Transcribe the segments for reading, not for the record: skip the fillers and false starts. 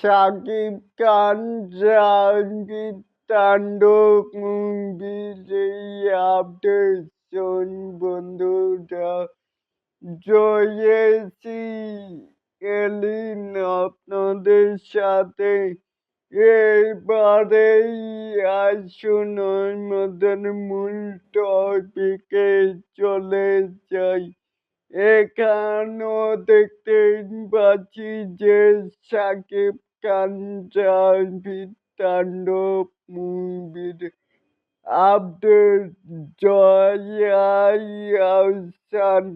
শাকিব খান জাহাঙ্গীর তাণ্ডব মুভির এই আপডেট বন্ধুরা জয়েছি এলিন আপনাদের সাথে। এবারেই আসুন আমাদের মূল টপিকে চলে যাই। এখানেও দেখতে পাচ্ছি যে শাকিব খান জাহাঙ্গীর তাণ্ডব মুভির আপডেট জয়াই আহসান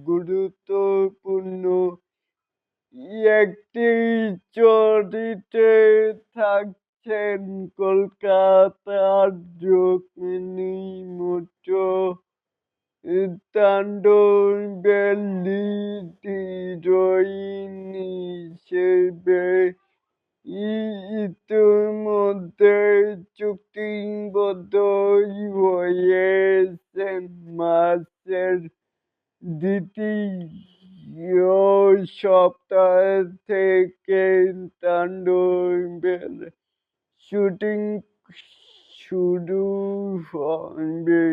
গুরুত্বপূর্ণ একটি চরিত্রে থাকছেন কলকাতার রুক্মিণী মৈত্র। তাণ্ডবের লিড হিরোইন হিসেবে ইতিমধ্যে চুক্তিবদ্ধ হয়েছেন। মার্চের দ্বিতীয় সপ্তাহ থেকে তাণ্ডবের শুটিং শুরু হবে।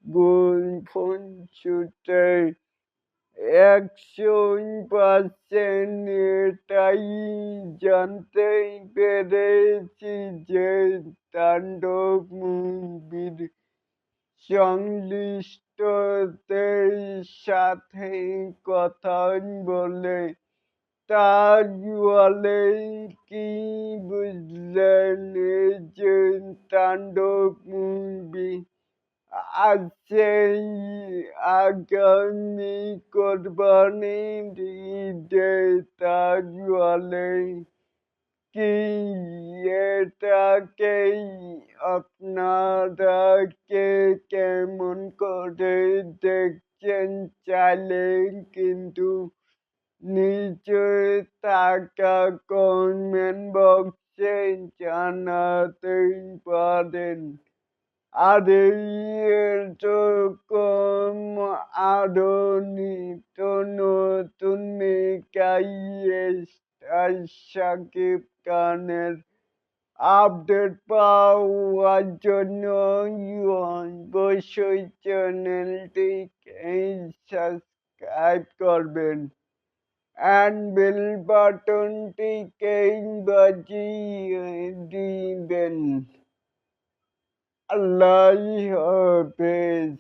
গোপন সূত্রে 100% এটাই জানতে পেরেছি যে তাণ্ডব মুভির সংশ্লিষ্টদের সাথে কথা বলে তাহলে কি বুঝলেন যে তাণ্ডব মুভি আছে আগামী কোরবানির ঈদে। তাহলে কি এটাকেই আপনারা কে কেমন করে দেখছেন চাইলে কিন্তু নিচে থাকা কমেন্ট বক্সে জানাতেই পারেন। আর এরকম আরো নিত্য নতুন শাকিব খানের আপডেট পাওয়ার জন্য অবশ্যই চ্যানেলটিকে সাবস্ক্রাইব করবেন and বেল বাটনটিকে বাজিয়ে দিবেন। আল্লাহ হাফেজ।